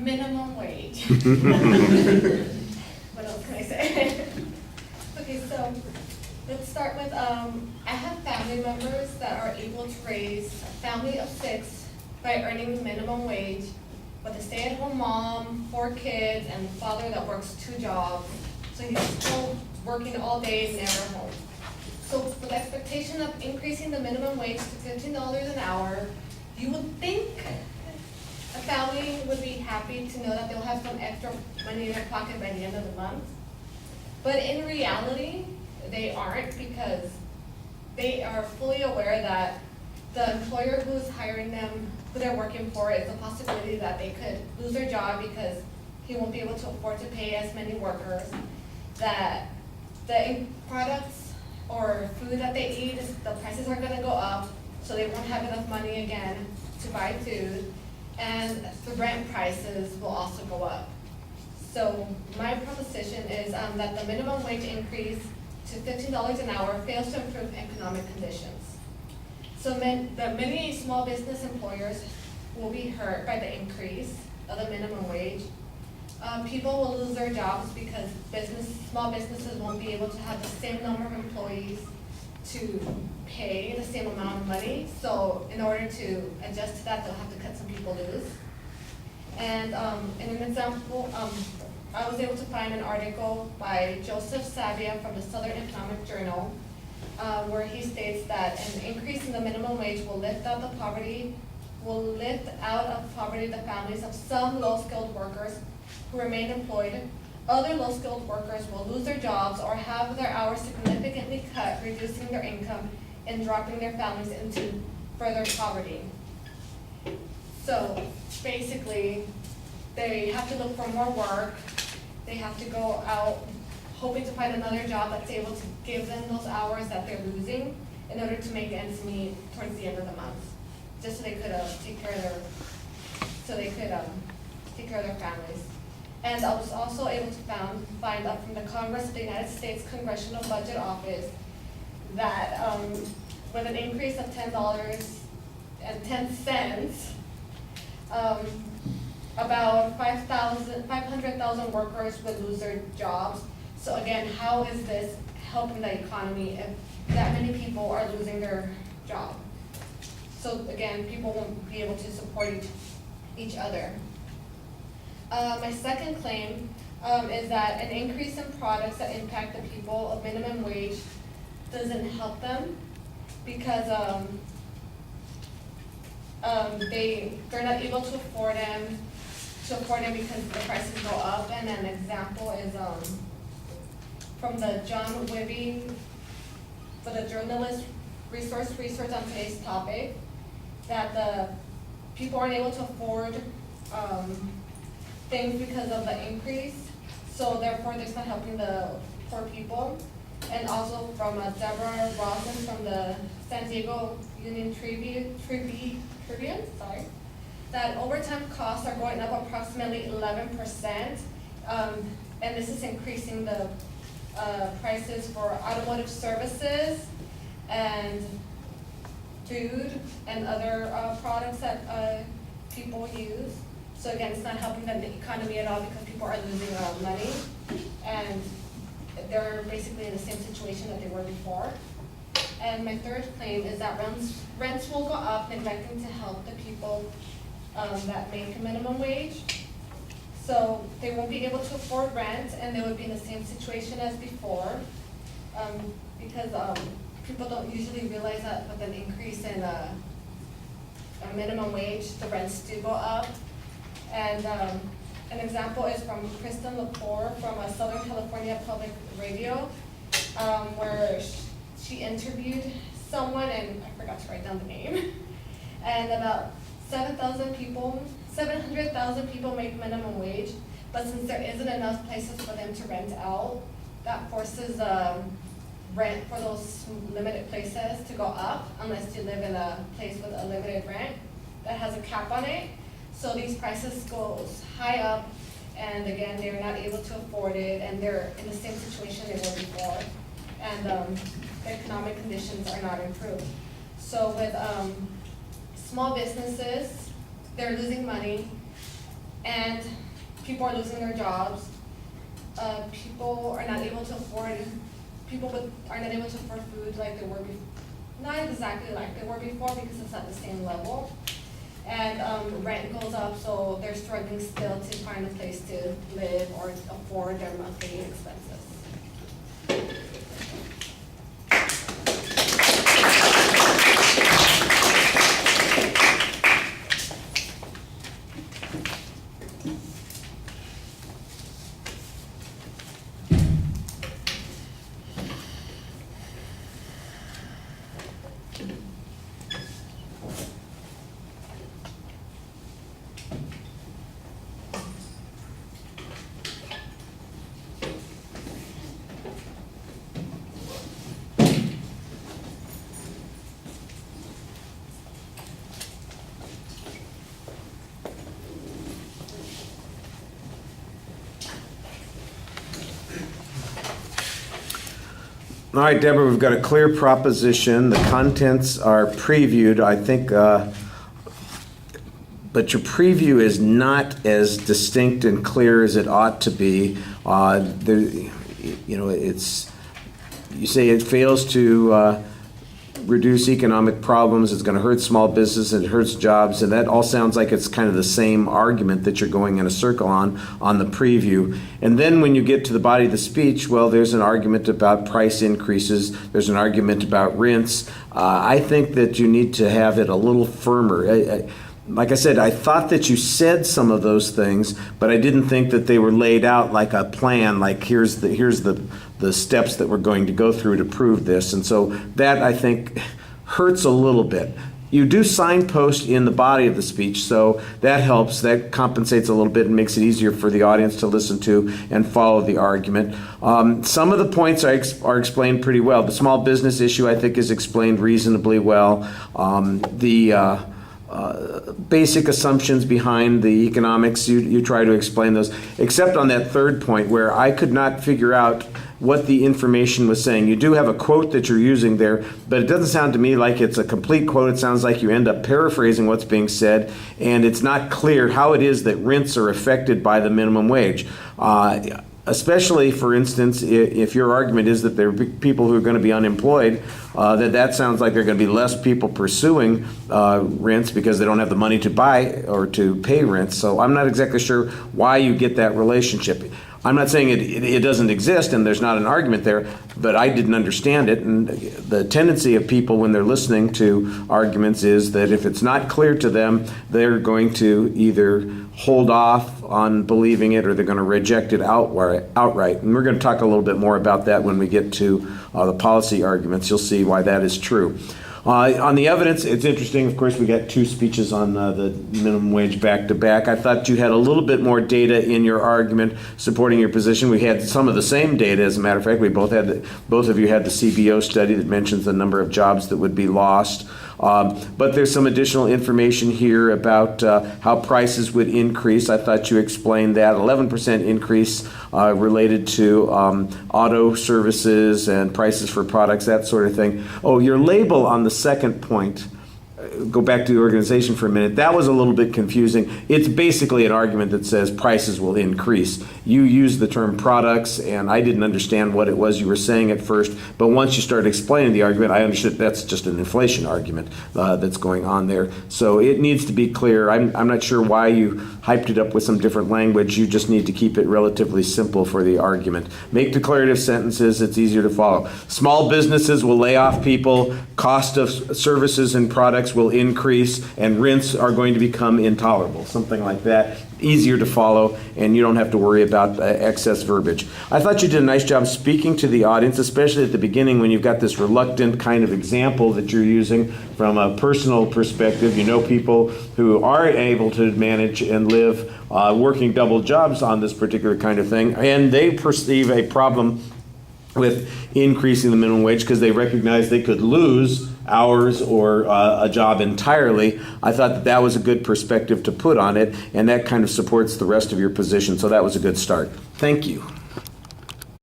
minimum wage. What else can I say? Okay, so let's start with, I have family members that are able to raise a family of 6 by earning minimum wage with a stay-at-home mom, 4 kids, and a father that works 2 jobs. So he's still working all day, never home. So with the expectation of increasing the minimum wage to $15 an hour, you would think a family would be happy to know that they'll have some extra money in their pocket by the end of the month. But in reality, they aren't, because they are fully aware that the employer who's hiring them, who they're working for, is a possibility that they could lose their job because he won't be able to afford to pay as many workers, that the products or food that they eat, the prices are gonna go up, so they won't have enough money again to buy food, and the rent prices will also go up. So my proposition is that the minimum wage increase to $15 an hour fails to improve economic conditions. So the many small business employers will be hurt by the increase of the minimum wage. People will lose their jobs because small businesses won't be able to have the same number of employees to pay the same amount of money. So in order to adjust to that, they'll have to cut some people loose. And in an example, I was able to find an article by Joseph Savia from the Southern Economic Journal, where he states that an increase in the minimum wage will lift out of poverty the families of some low-skilled workers who remain employed. Other low-skilled workers will lose their jobs or have their hours significantly cut, reducing their income and dropping their families into further poverty. So basically, they have to look for more work. They have to go out hoping to find another job that's able to give them those hours that they're losing in order to make ends meet towards the end of the month, just so they could take care of their families. And I was also able to find out from the Congress of the United States Congressional Budget Office that with an increase of $10.10, about 500,000 workers would lose their jobs. So again, how is this helping the economy if that many people are losing their job? So again, people won't be able to support each other. My second claim is that an increase in products that impact the people of minimum wage doesn't help them, because they're not able to afford them because the prices go up. And an example is from the John Wibby, for the journalist research on today's topic, that the people aren't able to afford things because of the increase, so therefore it's not helping the poor people. And also from Debra COF from the San Diego Union Tribune, that overtime costs are going up approximately 11%, and this is increasing the prices for automotive services and food and other products that people use. So again, it's not helping the economy at all, because people are losing money, and they're basically in the same situation that they were before. And my third claim is that rents will go up, neglecting to help the people that make a minimum wage. So they won't be able to afford rent, and they would be in the same situation as before, because people don't usually realize that with an increase in a minimum wage, the rents do go up. And an example is from Kristen Lepore from Southern California Public Radio, where she interviewed someone, and I forgot to write down the name, and about 700,000 people make minimum wage, but since there isn't enough places for them to rent out, that forces rent for those limited places to go up, unless you live in a place with a limited rent that has a cap on it. So these prices go high up, and again, they're not able to afford it, and they're in the same situation they were before, and the economic conditions are not improved. So with small businesses, they're losing money, and people are losing their jobs. People are not able to afford food like they were before. Not exactly like they were before because it's at the same level. And rent goes up, so they're struggling still to find a place to live or afford their monthly expenses. All right, Deborah, we've got a clear proposition. The contents are previewed, I think, but your preview is not as distinct and clear as it ought to be. You say it fails to reduce economic problems, it's going to hurt small business, it hurts jobs, and that all sounds like it's kind of the same argument that you're going in a circle on the preview. And then when you get to the body of the speech, well, there's an argument about price increases, there's an argument about rents. I think that you need to have it a little firmer. Like I said, I thought that you said some of those things, but I didn't think that they were laid out like a plan, like here's the steps that we're going to go through to prove this. And so that, I think, hurts a little bit. You do signpost in the body of the speech, so that helps. That compensates a little bit and makes it easier for the audience to listen to and follow the argument. Some of the points are explained pretty well. The small business issue, I think, is explained reasonably well. Basic assumptions behind the economics, you try to explain those, except on that third point where I could not figure out what the information was saying. You do have a quote that you're using there, but it doesn't sound to me like it's a complete quote. It sounds like you end up paraphrasing what's being said, and it's not clear how it is that rents are affected by the minimum wage. Especially, for instance, if your argument is that there are people who are going to be unemployed, that sounds like there are going to be less people pursuing rents because they don't have the money to buy or to pay rents. So I'm not exactly sure why you get that relationship. I'm not saying it doesn't exist and there's not an argument there, but I didn't understand it. And the tendency of people when they're listening to arguments is that if it's not clear to them, they're going to either hold off on believing it or they're going to reject it outright. And we're going to talk a little bit more about that when we get to the policy arguments. You'll see why that is true. On the evidence, it's interesting. Of course, we got two speeches on the minimum wage back to back. I thought you had a little bit more data in your argument supporting your position. We had some of the same data, as a matter of fact. We both of you had the CBO study that mentions the number of jobs that would be lost. But there's some additional information here about how prices would increase. I thought you explained that. 11% increase related to auto services and prices for products, that sort of thing. Oh, your label on the second point, go back to the organization for a minute, that was a little bit confusing. It's basically an argument that says prices will increase. You used the term products, and I didn't understand what it was you were saying at first, but once you started explaining the argument, I understood that's just an inflation argument that's going on there. So it needs to be clear. I'm not sure why you hyped it up with some different language. You just need to keep it relatively simple for the argument. Make declarative sentences, it's easier to follow. Small businesses will lay off people, cost of services and products will increase, and rents are going to become intolerable, something like that. Easier to follow, and you don't have to worry about excess verbiage. I thought you did a nice job speaking to the audience, especially at the beginning when you've got this reluctant kind of example that you're using from a personal perspective. You know people who are able to manage and live working double jobs on this particular kind of thing, and they perceive a problem with increasing the minimum wage because they recognize they could lose hours or a job entirely. I thought that was a good perspective to put on it, and that kind of supports the rest of your position, so that was a good start. Thank you.